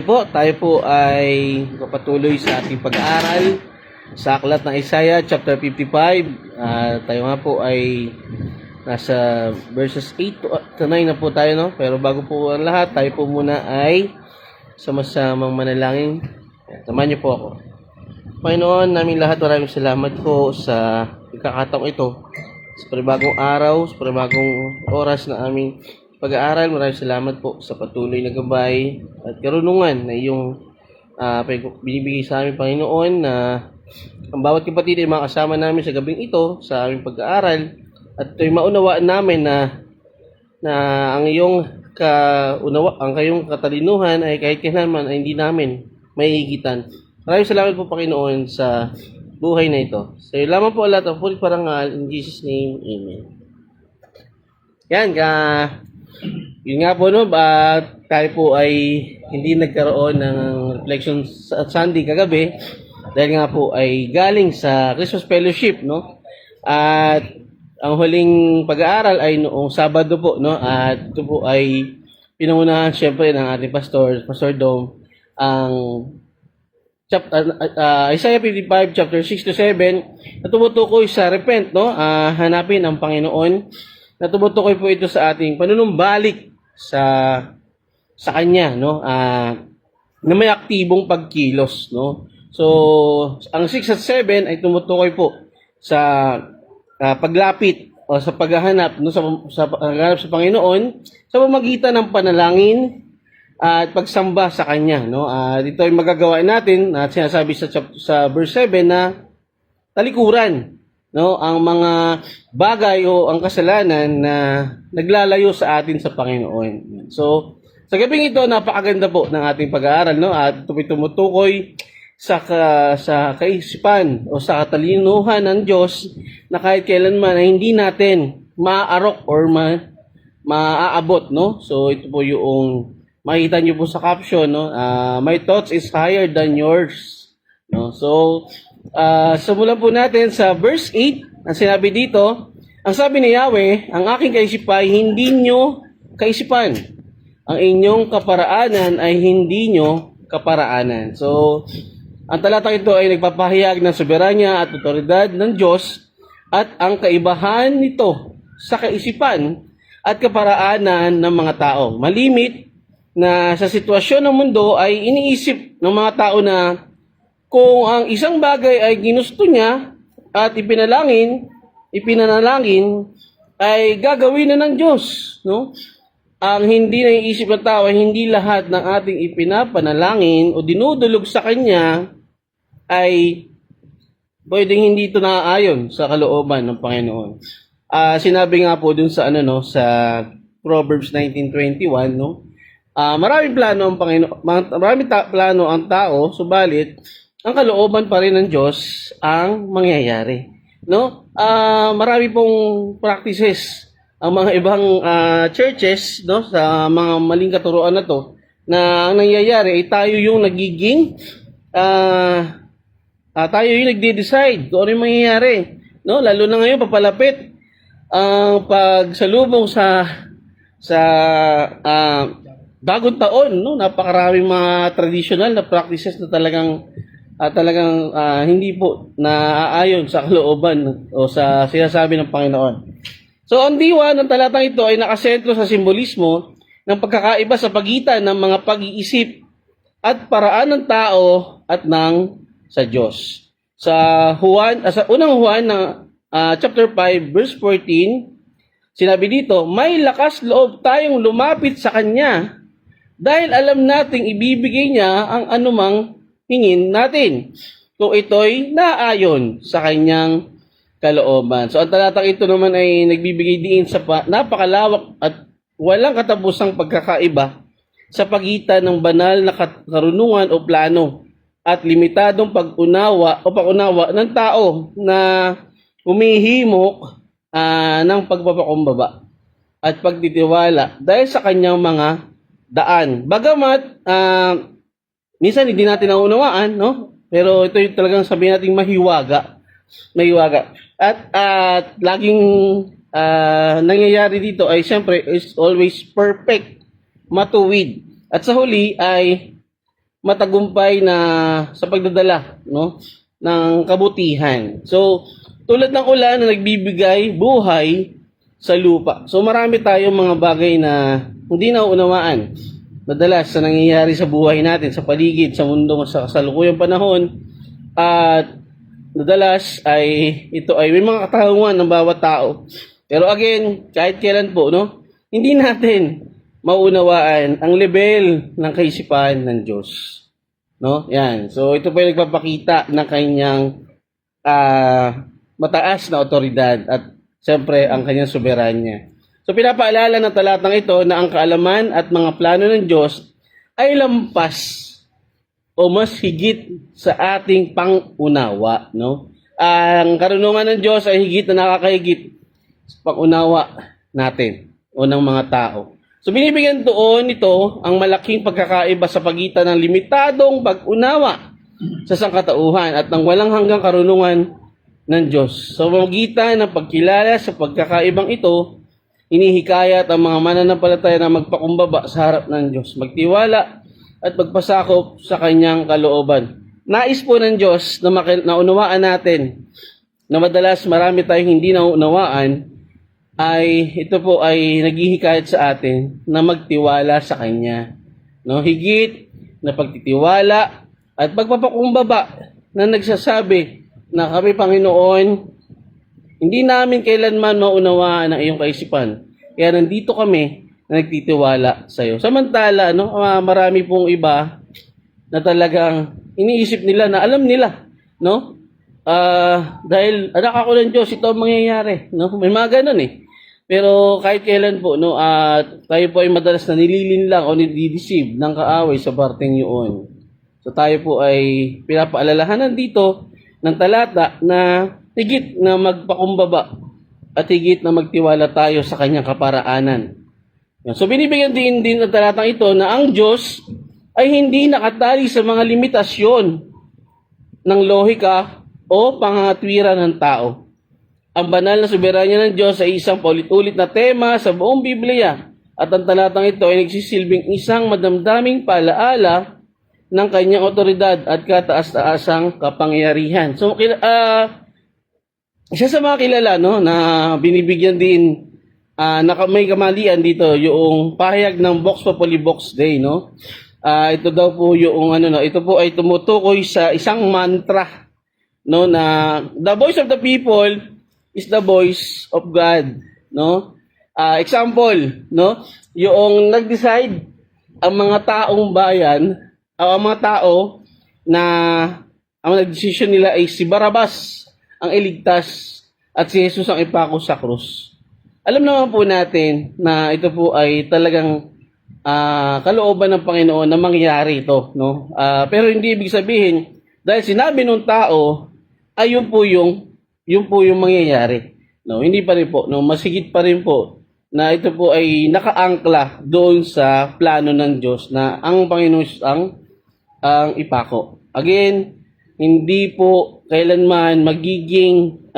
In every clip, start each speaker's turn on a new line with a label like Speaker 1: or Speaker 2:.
Speaker 1: po, tayo po ay kapatuloy sa ating pag-aaral sa aklat ng Isaiah chapter 55. Tayo nga po ay nasa verses 8 to 9 na po tayo, no? Pero bago po ang lahat, tayo po muna ay sama-samang manalangin. Samahan niyo po ako. Panginoon, naming lahat, maraming salamat po sa pagkakataong ito, sa panibagong araw, sa panibagong oras na aming pag-aaral. Maraming salamat po sa patuloy na gabay at karunungan na iyong binibigay sa amin, Panginoon, na ang bawat kapatid ay makasama namin sa gabing ito sa aming pag-aaral, at ito'y maunawaan namin na ang iyong ang kayong katalinuhan ay kahit kailanman ay hindi namin maihigitan. Maraming salamat po, Panginoon, sa buhay na ito. Sa iyo lamang po lahat ang pulit parangal, in Jesus' name, Amen. Yan, yun nga po, no, tayo po ay hindi nagkaroon ng reflection sa Sunday kagabi dahil nga po ay galing sa Christmas Fellowship, no? At ang huling pag-aaral ay noong Sabado po, no? At ito po ay pinangunahan siyempre ng ating Pastor Dom, ang Isaiah 55 chapter 6 to 7 na tumutukoy sa repent, no? Hanapin ang Panginoon. Na tumutukoy po ito sa ating panunumbalik sa kanya, no? Na may aktibong pagkilos, no? So ang 6 at 7 ay tumutukoy po sa paglapit o sa paghahanap, no, sa paghahanap sa Panginoon sa pamamagitan ng panalangin at pagsamba sa kanya, no? Dito ay magagawa natin at sinasabi sa verse 7 na talikuran, no, ang mga bagay o ang kasalanan na naglalayo sa atin sa Panginoon. So sa gabing ito, napakaganda po ng ating pag-aaral, no? At ito tumutukoy sa kaisipan o sa katalinuhan ng Diyos na kahit kailanman ay hindi natin maaarok or maaabot, no? So ito po yung makita niyo po sa caption, no? My thoughts is higher than yours, no? So simulan po natin sa verse 8. Ang sinabi dito, ang sabi ni Yahweh, ang aking kaisipan ay hindi nyo kaisipan. Ang inyong kaparaanan ay hindi nyo kaparaanan. So ang talatang ito ay nagpapahayag ng soberanya at otoridad ng Diyos at ang kaibahan nito sa kaisipan at kaparaanan ng mga tao. Malimit na sa sitwasyon ng mundo ay iniisip ng mga tao na kung ang isang bagay ay ginusto niya at ipinanalangin ay gagawin na ng Diyos, no? Ang hindi naiisip ng tao ay hindi lahat ng ating ipinapanalangin o dinudulog sa Kanya ay pwedeng hindi ito naaayon sa kalooban ng Panginoon. Sinabi nga po dun sa sa Proverbs 19:21, no? Maraming plano ang Panginoon, plano ang tao, subalit ang kalooban pa rin ng Diyos ang mangyayari, no? Marami pong practices ang mga ibang churches, no, sa mga maling katuruan na to, na ang nangyayari ay tayo yung nagiging tayo yung nagde-decide kung ano yung mangyayari, no? Lalo na ngayon papalapit ang pagsalubong sa bagong taon, no? Napakaraming mga traditional na practices na talagang hindi po naaayon sa kalooban o sa sinasabi ng Panginoon. So ang diwa ng talatang ito ay nakasentro sa simbolismo ng pagkakaiba sa pagitan ng mga pag-iisip at paraan ng tao at sa Diyos. Sa unang Juan na chapter 5 verse 14, sinabi dito, may lakas loob tayong lumapit sa Kanya dahil alam nating ibibigay niya ang anumang hingin natin kung ito'y naayon sa Kanyang kalooban. So ang talatang ito naman ay nagbibigay diin sa napakalawak at walang katapusang pagkakaiba sa pagitan ng banal na karunungan o plano at limitadong pag-unawa ng tao na humihimok ng pagpapakumbaba at pagtitiwala dahil sa kanyang mga daan. Bagamat minsan hindi natin naunawaan, no? Pero ito yung talagang sabihin natin mahiwaga. At laging nangyayari dito ay siyempre is always perfect, matuwid. At sa huli ay matagumpay na sa pagdadala, no, ng kabutihan. So, tulad ng ulan na nagbibigay buhay sa lupa. So, marami tayong mga bagay na hindi nauunawaan. Madalas sa nangyayari sa buhay natin, sa paligid, sa mundo, sa kasalukuyang panahon. At madalas ay ito ay may mga katanungan ng bawat tao. Pero again, kahit kailan po, no, hindi natin maunawaan ang level ng kaisipan ng Diyos. No? Yan. So ito po ay nagpapakita ng kanyang mataas na otoridad at siyempre ang kanyang soberanya. So pinapaalala ng talatang ito na ang kaalaman at mga plano ng Diyos ay lampas o mas higit sa ating pangunawa, no? Ang karunungan ng Diyos ay higit na nakakahigit sa pangunawa natin o ng mga tao. So binibigyan doon ito ang malaking pagkakaiba sa pagitan ng limitadong pag-unawa sa sangkatauhan at ng walang hanggang karunungan ng Diyos. Sa pagitan ng pagkilala sa pagkakaibang ito, inihikayat ang mga mananampalataya na magpakumbaba sa harap ng Diyos, magtiwala at magpasakop sa kanyang kalooban. Nais po ng Diyos na naunawaan natin na madalas marami tayong hindi naunawaan ay ito po ay naghihikayat sa atin na magtiwala sa Kanya. No? Higit na pagtitiwala at pagpapakumbaba na nagsasabi na kami, Panginoon, hindi namin kailanman maunawaan ang iyong kaisipan. Kaya nandito kami na nagtitiwala sa iyo. Samantala, no, marami pong iba na talagang iniisip nila na alam nila, no? Dahil anak ako ng Diyos, ito ang mangyayari, no? May mga ganun eh. Pero kahit kailan po, no, tayo po ay madalas na nililinlang o nidideceive ng kaaway sa parteng yun. So tayo po ay pinapaalalahanan dito ng talata na higit na magpakumbaba at higit na magtiwala tayo sa kanyang kaparaanan. So binibigyan din ng talatang ito na ang Diyos ay hindi nakatali sa mga limitasyon ng lohika o pangangatwiran ng tao. Ang banal na soberanya ng Diyos ay isang paulit-ulit na tema sa buong Biblia at ang talatang ito ay nagsisilbing isang madamdaming paalaala ng kanyang otoridad at kataas-taasang kapangyarihan. So, isa sa mga kilala, no, na binibigyan din may kamalian dito yung pahayag ng Vox Populi Vox Day, no? Ito daw po yung ito po ay tumutukoy sa isang mantra, no, na the voice of the people is the voice of God, no? Example, no? Yung nag-decide ang mga taong bayan, ang mga tao na ang nag-decision nila ay si Barabas ang iligtas at si Jesus ang ipako sa krus. Alam naman po natin na ito po ay talagang kalooban ng Panginoon na mangyari ito, no? Pero hindi ibig sabihin dahil sinabi ng tao ay yun po yung mangyayari. No, hindi pa rin po, no, masigit pa rin po na ito po ay nakaangkla doon sa plano ng Diyos na ang Panginoon ang ipako. Again, hindi po kailanman magiging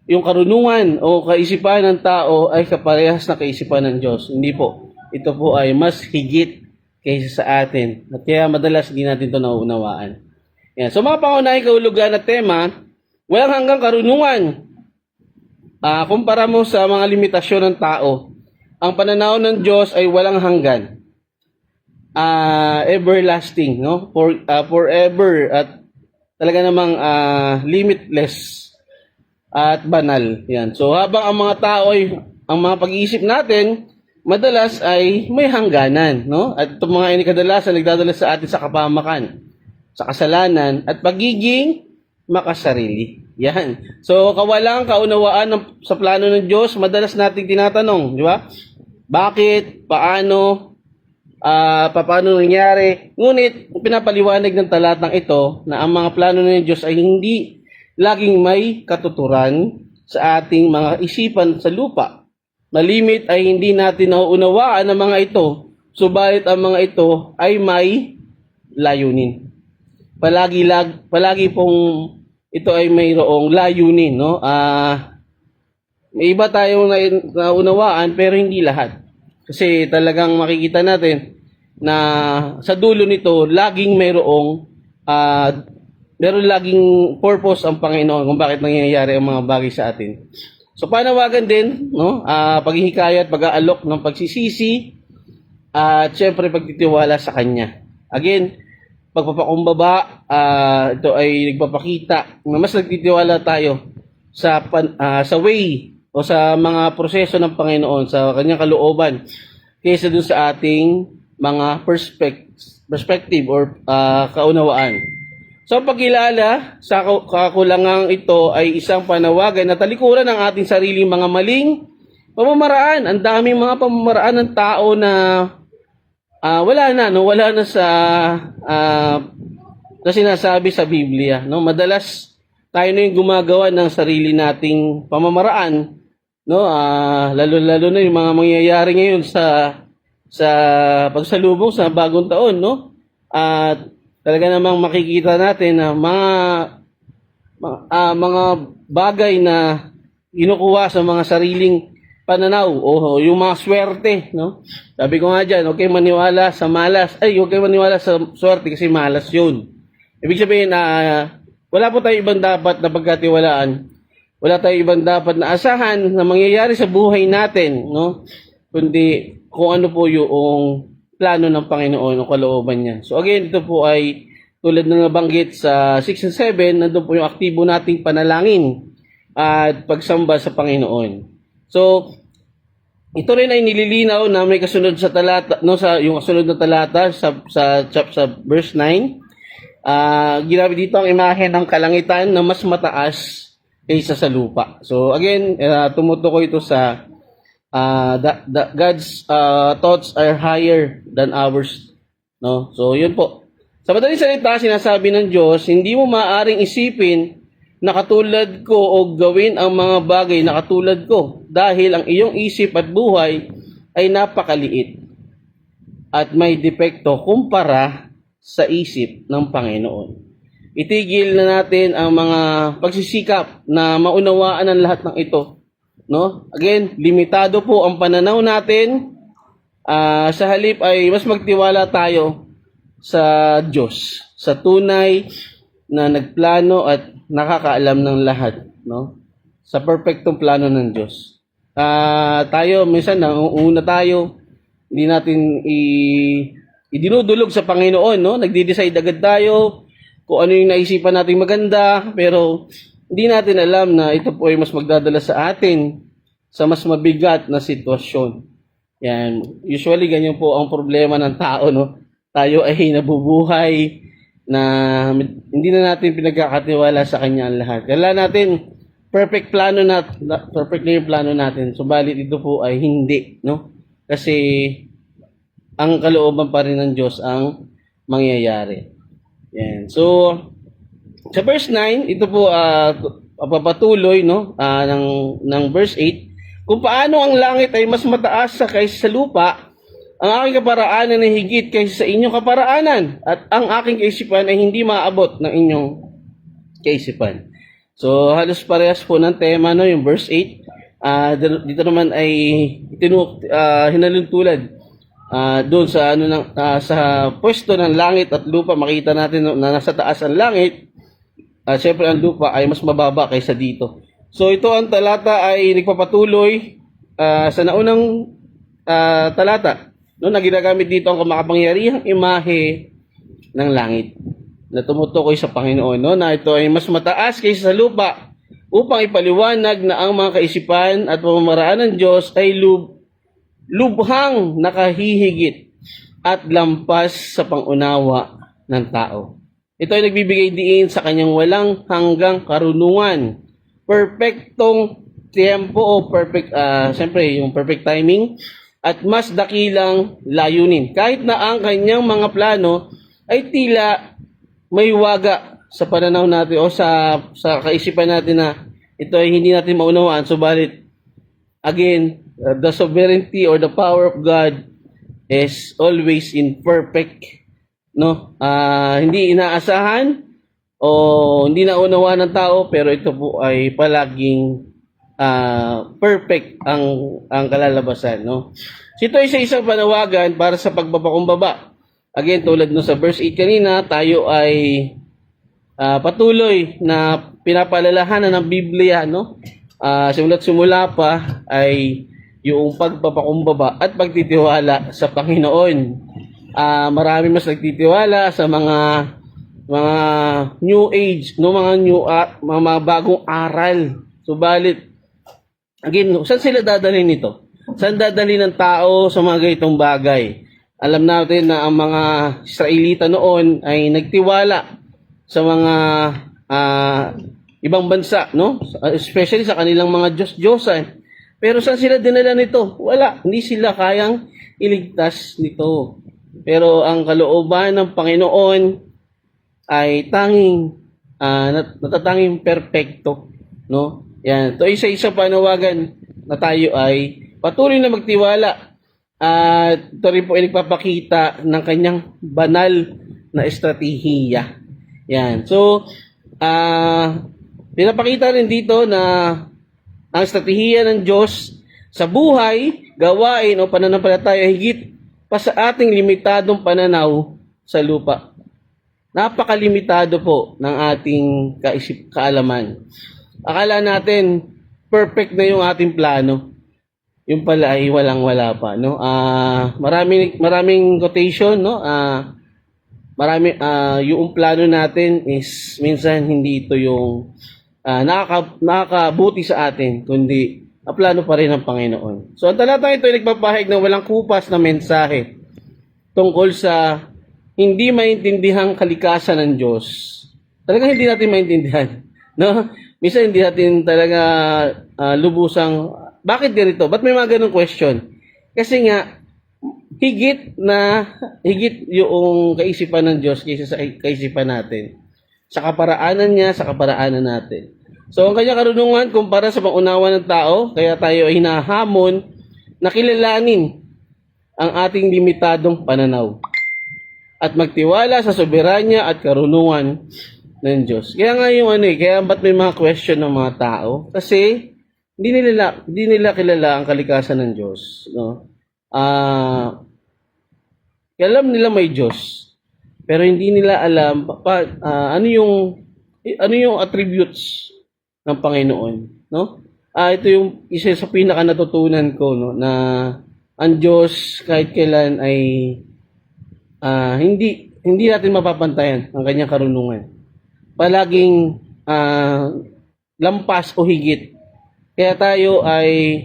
Speaker 1: yung karunungan o kaisipan ng tao ay kaparehas na kaisipan ng Diyos. Hindi po. Ito po ay mas higit kaysa sa atin. At kaya madalas hindi natin ito nauunawaan. Yan. So mga pangunahing kahulugan na tema, walang hanggang karunungan. Kumpara mo sa mga limitasyon ng tao, ang pananaw ng Diyos ay walang hanggan. Everlasting, no? Forever at talaga namang limitless at banal. Yan. So habang ang mga tao ay ang mga pag-iisip natin madalas ay may hangganan, no? At itong mga ini kadalasan nagdadala sa atin sa kapahamakan, sa kasalanan at pagiging makasarili. Yan. So kawalang kaunawaan sa plano ng Diyos, madalas nating tinatanong, di ba? Bakit? Paano? Paano nangyari? Ngunit pinapaliwanag ng talatang ito na ang mga plano ng Diyos ay hindi laging may katuturan sa ating mga isipan sa lupa. Malimit ay hindi natin nauunawaan ang mga ito, subalit ang mga ito ay may layunin. Palagi pong ito ay mayroong layunin, no? May iba tayong naunawaan pero hindi lahat. Kasi talagang makikita natin na sa dulo nito laging meron laging purpose ang Panginoon kung bakit nangyayari ang mga bagay sa atin. So panawagan din, no, paghihikayat, pag-aalok ng pagsisisi, at syempre pagtitiwala sa Kanya. Again, pagpapakumbaba, ito ay nagpapakita na mas nagtitiwala tayo sa way o sa mga proseso ng Panginoon, sa Kanyang kalooban, kaysa dun sa ating mga perspective or kaunawaan. So, ang pagkilala sa kakulangang ito ay isang panawagan na talikuran ng ating sariling mga maling pamamaraan. Ang daming mga pamamaraan ng tao na wala na sa sinasabi sa Biblia, no? Madalas tayo na yung gumagawa ng sarili nating pamamaraan, no? Lalo na yung mga mangyayari ngayon sa pagsalubong sa bagong taon, no? At talaga namang makikita natin na mga bagay na kinukuha sa mga sariling pananaw o yung mga swerte, no? Sabi ko nga diyan, okay maniwala sa malas. Okay maniwala sa swerte kasi malas 'yun. Ibig sabihin na wala po tayong ibang dapat na pagkatiwalaan. Wala tayong ibang dapat na asahan na mangyayari sa buhay natin, no? Kundi kung ano po yung plano ng Panginoon o kalooban niya. So again, ito po ay tulad ng nabanggit sa 6 and 7, nandun po yung aktibo nating panalangin at pagsamba sa Panginoon. So, ito rin ay nililinaw na may kasunod sa talata, no, sa yung kasunod na talata sa verse 9. Ginamit dito ang imahe ng kalangitan na mas mataas kaysa sa lupa. So again, tumutukoy ito sa God's thoughts are higher than ours, no? So yun po. Sa madaling salita, sinasabi ng Diyos, hindi mo maaaring isipin na katulad ko o gawin ang mga bagay na katulad ko dahil ang iyong isip at buhay ay napakaliit at may depekto kumpara sa isip ng Panginoon. Itigil na natin ang mga pagsisikap na maunawaan ang lahat ng ito, no? Again, limitado po ang pananaw natin. Sa halip ay mas magtiwala tayo sa Diyos, sa tunay na nagplano at nakakaalam ng lahat, no? Sa perpektong plano ng Diyos. Tayo minsan nauuna tayo, hindi natin idinudulog sa Panginoon, no? Nagde-decide agad tayo kung ano yung naisipan nating maganda, pero hindi natin alam na ito po ay mas magdadala sa atin sa mas mabigat na sitwasyon. Yan. Usually, ganyan po ang problema ng tao, no? Tayo ay nabubuhay na hindi na natin pinagkakatiwala sa Kanya ang lahat. Kailangan natin perfect na yung plano natin. Subalit ito po ay hindi, no? Kasi ang kalooban pa rin ng Diyos ang mangyayari. Yan. So, sa verse 9, ito po papatuloy, no, ng verse 8, kung paano ang langit ay mas mataas kaysa sa lupa, ang aking kaparaanan ay higit kaysa sa inyong kaparaanan, at ang aking kaisipan ay hindi maabot ng inyong kaisipan. So, halos parehas po ng tema, no, yung verse 8. Dito naman ay hinalintulad doon sa sa pwesto ng langit at lupa. Makita natin na nasa taas ang langit. Siyempre ang lupa ay mas mababa kaysa dito. So ito ang talata ay nagpapatuloy sa naunang talata, no, na ginagamit dito ang makapangyarihang imahe ng langit na tumutukoy sa Panginoon, no, na ito ay mas mataas kaysa sa lupa upang ipaliwanag na ang mga kaisipan at pamamaraan ng Diyos ay lubhang nakahihigit at lampas sa pangunawa ng tao. Ito ay nagbibigay diin sa kanyang walang hanggang karunungan, perpektong tiempo o siyempre yung perfect timing at mas dakilang layunin. Kahit na ang kanyang mga plano ay tila may waga sa pananaw natin o sa kaisipan natin na ito ay hindi natin maunawaan, subalit again, the sovereignty or the power of God is always in perfect, no? Hindi inaasahan o hindi naunawaan ng tao, pero ito po ay palaging perfect ang kalalabasan, no? So ito ay isang panawagan para sa pagpapakumbaba. Again, tulad no sa verse 8 kanina, tayo ay patuloy na pinapaalalahanan ng Biblia, no? Simula't simula pa ay yung pagpapakumbaba at pagtitiwala sa Panginoon. Marami mas nagtitiwala sa mga new age, no, mga bagong aral. Subalit, again, saan sila dadalhin nito? Saan dadalhin ng tao sa mga ganitong bagay? Alam natin na ang mga Israelita noon ay nagtiwala sa mga ibang bansa, no? Especially sa kanilang mga Diyos-Diyosan. Pero saan sila dinala nito? Wala. Hindi sila kayang iligtas nito. Pero ang kalooban ng Panginoon ay natatanging perpekto, no? Yan. Ito isa-isa panawagan na tayo ay patuloy na magtiwala at ito rin po ay nagpapakita ng kanyang banal na estratehiya. Yan. So, pinapakita rin dito na ang estratehiya ng Diyos sa buhay, gawain o pananampalataya higit pa sa ating limitadong pananaw sa lupa. Napakalimitado po ng ating kaalaman. Akala natin perfect na yung ating plano. Yung pala ay walang-wala pa, no? Maraming quotation, no? Yung plano natin is minsan hindi ito yung nakakabuti sa atin, kundi ang plano pa rin ng Panginoon. So, ang talatang ito ay nagpapahayag ng walang kupas na mensahe tungkol sa hindi maintindihang kalikasan ng Diyos. Talagang hindi natin maintindihan, no? Minsan hindi natin talaga lubusang, bakit ganito? Ba't may mga ganong question? Kasi nga, higit yung kaisipan ng Diyos kaysa sa kaisipan natin. Sa kaparaanan niya, sa kaparaanan natin. So, ang kanyang karunungan kumpara sa pangunawa ng tao, kaya tayo ay hinahamon na kilalanin ang ating limitadong pananaw at magtiwala sa soberanya at karunungan ng Diyos. Kaya nga kaya ba't may mga question ng mga tao? Kasi hindi nila kilala ang kalikasan ng Diyos, no? Alam nila may Diyos, pero hindi nila alam ano yung attributes ng Panginoon, no? Ito yung isa sa pinaka natutunan ko, no, na ang Diyos kahit kailan ay hindi natin mapapantayan ang kanyang karunungan. Palaging lampas o higit. Kaya tayo ay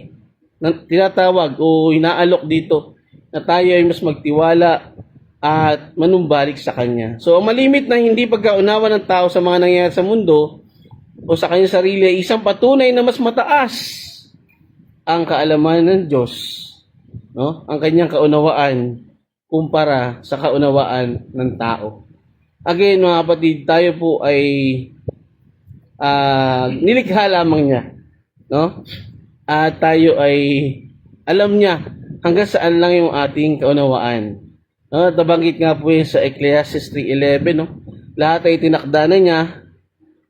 Speaker 1: tinatawag o inaalok dito na tayo ay mas magtiwala at manumbalik sa Kanya. So, ang malimit na hindi pagkaunawa ng tao sa mga nangyayari sa mundo o sa kanyang sarili ay isang patunay na mas mataas ang kaalaman ng Diyos, no? Ang kanyang kaunawaan kumpara sa kaunawaan ng tao. Again, mga kapatid, tayo po ay nilikha lamang niya, no? At tayo ay alam niya hanggang saan lang yung ating kaunawaan. No, nabanggit nga po yun sa Ecclesiastes 3:11, no? Lahat ay tinakda na niya.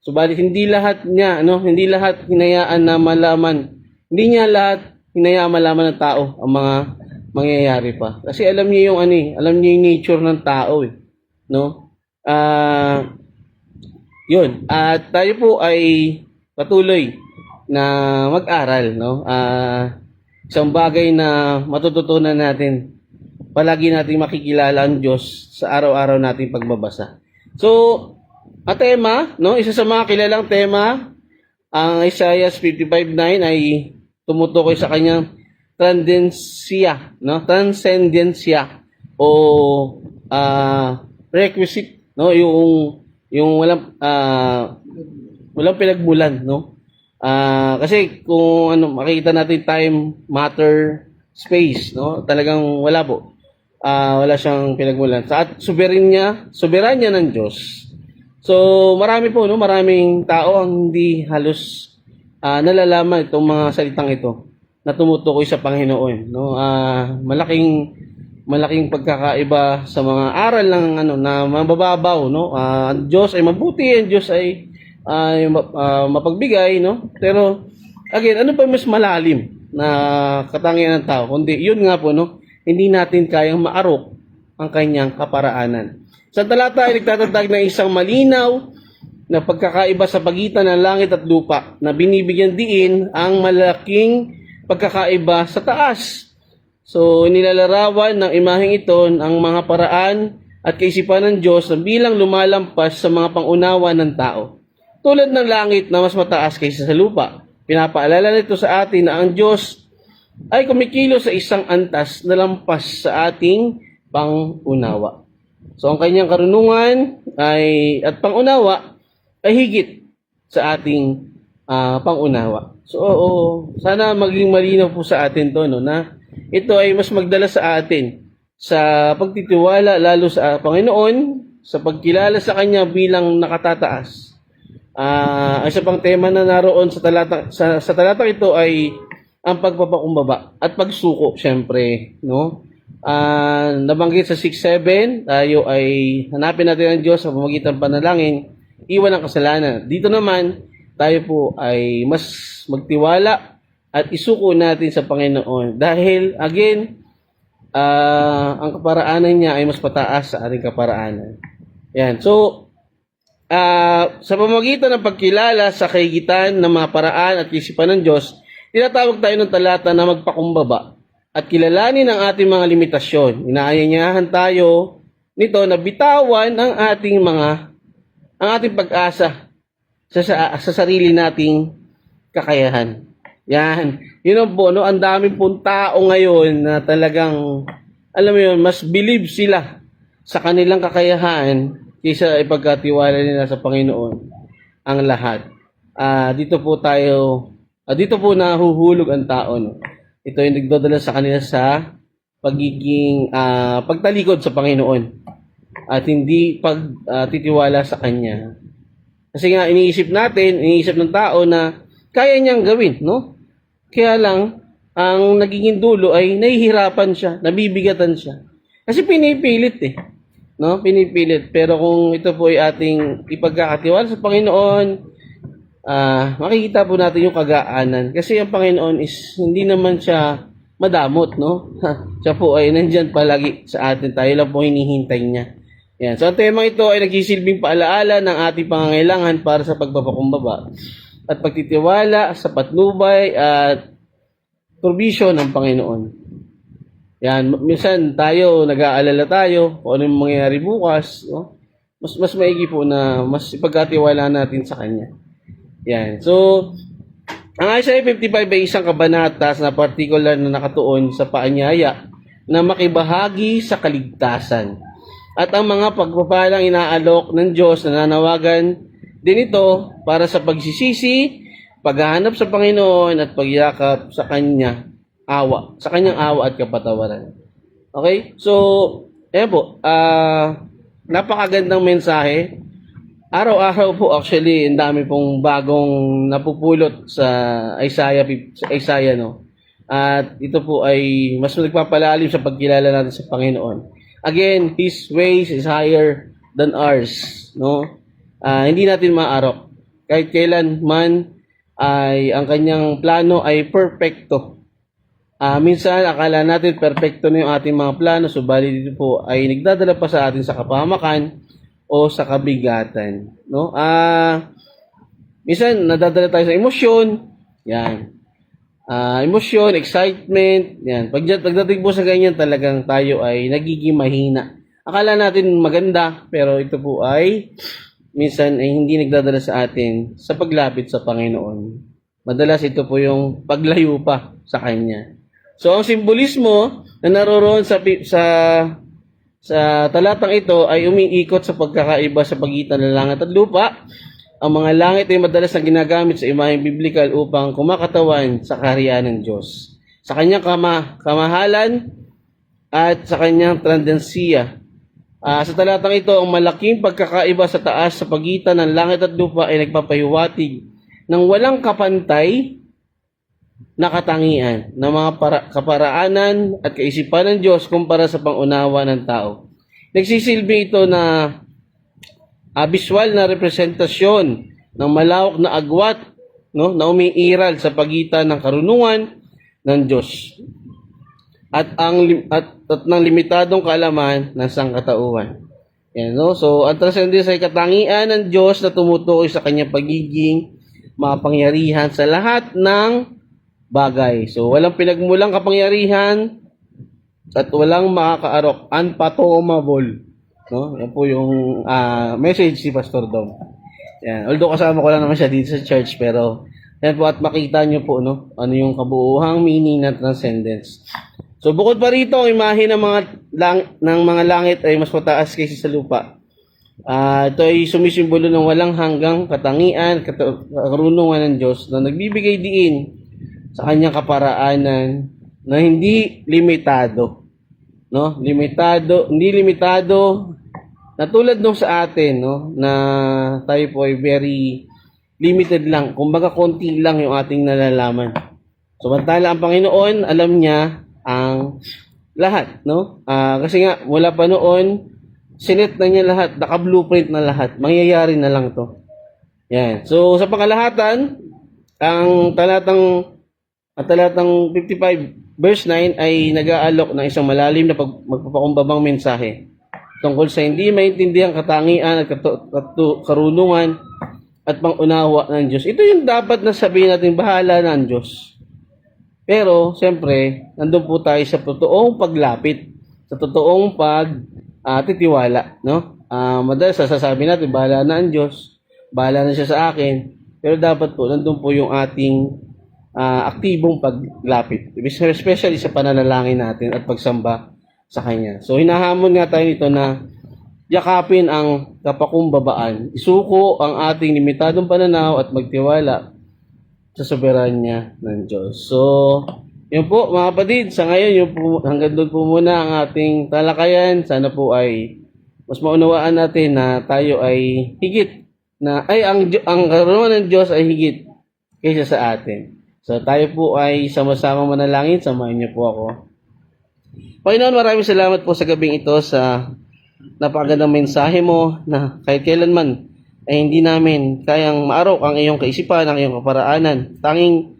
Speaker 1: Subalit hindi lahat hinayaan na malaman. Hindi niya lahat hinayaan malaman ng tao ang mga mangyayari pa. Kasi alam niya alam niya yung nature ng tao, no? Yun. At tayo po ay patuloy na mag-aral, no? Isang bagay na matututunan natin, palagi nating makikilala ang Diyos sa araw-araw nating pagbabasa. So, ang tema, no, isa sa mga kilalang tema, ang Isaiah 55:9 ay tumutukoy sa kanyang transcendensya, no? Transcendensya o requisite, no, yung walang pinagmulan, no? Kasi kung makikita natin time, matter, space, no? Talagang wala po. Wala siyang pinagmulan. At soberanya ng Diyos. So, maraming tao ang hindi halos nalalaman itong mga salitang ito na tumutukoy sa Panginoon, no? Malaking pagkakaiba sa mga aral ng na mabababaw, no? Ang Diyos ay mabuti, ang Diyos ay mapagbigay, no? Pero again, ano pa mas malalim na katangian ng tao? Kundi, yun nga po, no? Hindi natin kayang maarok ang kanyang kaparaanan. Sa talata ay nagtatatag ng isang malinaw na pagkakaiba sa pagitan ng langit at lupa na binibigyan diin ang malaking pagkakaiba sa taas. So, nilalarawan ng imaheng ito ang mga paraan at kaisipan ng Diyos na bilang lumalampas sa mga pangunawa ng tao. Tulad ng langit na mas mataas kaysa sa lupa. Pinapaalala nito sa atin na ang Diyos ay kumikilos sa isang antas na lampas sa ating pangunawa. So, ang kanyang karunungan at pangunawa ay higit sa ating pangunawa. So, sana maging malinaw po sa atin to, no, na ito ay mas magdala sa atin sa pagtitiwala lalo sa Panginoon, sa pagkilala sa Kanya bilang nakatataas. Isa pang tema na naroon sa talatang ito ay ang pagpapakumbaba at pagsuko, syempre, no? Nabanggit sa 6:7, tayo ay hanapin natin ang Diyos sa pamamagitan ng panalangin, iwan ang kasalanan. Dito naman, tayo po ay mas magtiwala at isuko natin sa Panginoon. Dahil, again, ang kaparaanan niya ay mas pataas sa ating kaparaanan. Yan. So, sa pamamagitan ng pagkilala sa kahigitan ng mga paraan at isipan ng Diyos, tinatawag tayo ng talata na magpakumbaba at kilalanin ang ating mga limitasyon. Inaanyayahan tayo nito na bitawan ang ating pag-asa sa sarili nating kakayahan. Yan. Yun po, no? Ang daming pong tao ngayon na talagang, alam mo yun, mas believe sila sa kanilang kakayahan kaysa ipagkatiwala nila sa Panginoon ang lahat. Dito po nahuhulog ang tao, no? Ito yung nagdadala sa kanila sa pagiging pagtalikod sa Panginoon at hindi pagtitiwala sa Kanya. Kasi nga iniisip ng tao na kaya niyang gawin, no? Kaya lang, ang nagiging dulo ay nahihirapan siya, nabibigatan siya. Kasi pinipilit no? Pinipilit. Pero kung ito po ay ating ipagkakatiwala sa Panginoon, makikita po natin yung kagaanan. Kasi ang Panginoon is hindi naman siya madamot, no? Siya po ay nandyan palagi sa atin. Tayo lang po hinihintay niya. Yan. So, ang temang ito ay nagsisilbing paalaala ng ating pangangailangan para sa pagpapakumbaba at pagtitiwala sa patnubay at provision ng Panginoon. Yan, minsan nag-aalala tayo kung ano yung mangyayari bukas, no? Mas maigi po na mas ipagkatiwala natin sa Kanya. Yan. So, ang Isaiah 55 ay isang kabanata na particular na nakatuon sa paanyaya na makibahagi sa kaligtasan. At ang mga pagpapalang inaalok ng Diyos na nanawagan din ito para sa pagsisisi, paghahanap sa Panginoon at pagyakap sa kanyang awa at kapatawaran. Okay? So, ayan po, napakagandang mensahe. Araw-araw po actually, ang dami pong bagong napupulot sa Isaiah, no? At ito po ay mas nagpapalalim sa pagkilala natin sa Panginoon. Again, His ways is higher than ours, no? Hindi natin maarok. Kahit kailan man ay ang kanyang plano ay perfecto. Minsan akala natin perfecto na yung ating mga plano, subalit dito po ay nagdadala pa sa atin sa kapahamakan o sa kabigatan, no? Minsan nadadala tayo sa emosyon, yan. Emosyon, excitement, yan. Pagdating po sa ganyan, talagang tayo ay nagiging mahina. Akala natin maganda, pero ito po ay minsan ay hindi nagdadala sa atin sa paglapit sa Panginoon. Madalas ito po yung paglayo pa sa Kanya. So, ang simbolismo na naroroon sa talatang ito ay umiikot sa pagkakaiba sa pagitan ng langit at lupa. Ang mga langit ay madalas na ginagamit sa imaheng biblikal upang kumakatawan sa kaharian ng Diyos, sa Kanyang kamahalan at sa Kanyang trandensiya. Sa talatang ito, ang malaking pagkakaiba sa taas sa pagitan ng langit at lupa ay nagpapahiwatig ng walang kapantay na katangian ng mga kaparaanan at kaisipan ng Diyos kumpara sa pangunawa ng tao. Nagsisilbi ito na visual na representasyon ng malawak na agwat no, na umiiral sa pagitan ng karunungan ng Diyos at ng limitadong kaalaman ng sangkatauhan. Yan, no? So, ang transcendence ay katangian ng Diyos na tumutukoy sa kanyang pagiging mapangyarihan sa lahat ng bagay. So, walang pinagmulang kapangyarihan at walang makakaarok. Unfathomable. No? Yan po yung message si Pastor Dom. Yan. Although kasama ko lang naman siya dito sa church, pero yan po, at makita nyo po, no, ano yung kabuuhang meaning ng transcendence. So, bukod pa rito, ang imahe ng mga langit ay mas mataas kaysa sa lupa. Ito ay sumisimbolo ng walang hanggang katangian, karunungan ng Diyos na nagbibigay diin sa kanyang kaparaanan na hindi limitado. No? Hindi limitado na tulad nung sa atin, no, na tayo po ay very limited lang. Kumbaga konti lang yung ating nalalaman. Samantala ang Panginoon, alam niya ang lahat, no? Kasi nga mula pa noon, sinet na niya lahat, naka-blueprint na lahat. Mangyayari na lang to. Yan. So, sa pangalahatan, ang talatang 55, verse 9 ay nag-aalok ng isang malalim na magpapakumbabang mensahe tungkol sa hindi maintindihan katangian at karunungan at pangunawa ng Diyos. Ito yung dapat na sabihin natin, bahala na ang Diyos. Pero, siyempre, nandun po tayo sa totoong paglapit, sa totoong titiwala, no? Madalas sasabi natin, bahala na ang Diyos, bahala na siya sa akin, pero dapat po, nandun po yung ating aktibong paglapit, especially sa pananalangin natin at pagsamba sa Kanya. So, hinahamon nga tayo nito na yakapin ang kapakumbabaan, isuko ang ating limitadong pananaw at magtiwala sa soberanya ng Diyos. So, yun po mga kapatid, sa ngayon, yun po, hanggang doon po muna ang ating talakayan. Sana po ay mas maunawaan natin na tayo ay higit na, ang karunungan ng Diyos ay higit kaysa sa atin. So, tayo po ay sama-sama manalangin. Samahan niyo po ako. Panginoon, maraming salamat po sa gabing ito sa napakagandang mensahe mo na kahit kailanman ay hindi namin kayang maarok ang iyong kaisipan, ang iyong kaparaanan. Tanging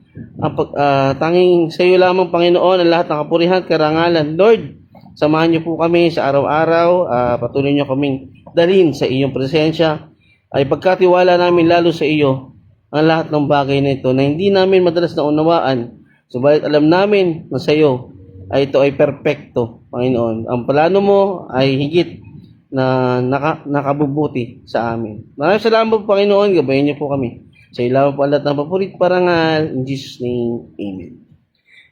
Speaker 1: sa iyo lamang, Panginoon, ang lahat ng kapurihan, karangalan. Lord, samahan niyo po kami sa araw-araw. Patuloy niyo kaming dalhin sa iyong presensya. Ay pagkatiwala namin lalo sa iyo ang lahat ng bagay na ito na hindi namin madalas na unawaan. Subalit alam namin na sa iyo ay ito ay perpekto, Panginoon. Ang plano mo ay higit na nakabubuti sa amin. Maraming salamat po, Panginoon. Gabayan niyo po kami. Sa ilaw po lahat ng papurit parangal. In Jesus' name, Amen.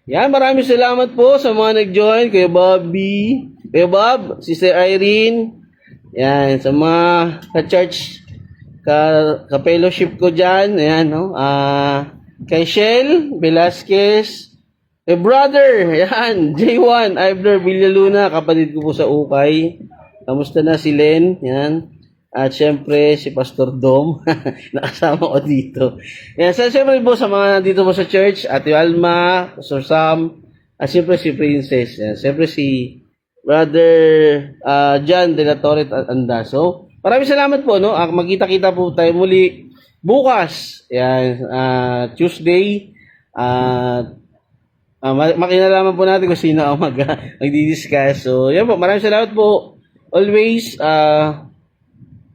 Speaker 1: Yan, maraming salamat po sa mga nag-join. Kuya Bobby, Kuya Bob, Sister Irene. Yan, sa mga ka-church, ka-fellowship ko dyan. Ayan, no? Kay Shell Velasquez. Brother, yan, J1, Ivler Villaluna, kapatid ko po sa Ukay. Kamusta na si Len? Yan. At syempre, si Pastor Dom. Nakasama ko dito. Yan. So, syempre po sa mga dito po sa church, Ate Alma, Pastor Sam, at syempre si Princess. Yan. Syempre si Brother John de la Torre at Andaso. Maraming salamat po, no? Magkita-kita po tayo muli bukas. Yan. Tuesday. Makinalaman po natin kung sino ang magdi-discuss. So, yan po. Maraming salamat po. Always,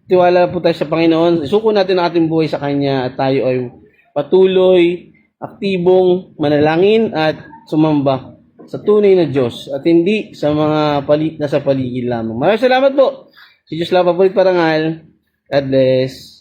Speaker 1: tiwala po tayo sa Panginoon. Isuko natin ang ating buhay sa Kanya at tayo ay patuloy, aktibong manalangin at sumamba sa tunay na Diyos at hindi sa mga nasa paligid lamang. Maraming salamat po. Si Diyos lang papulit parangal. God bless.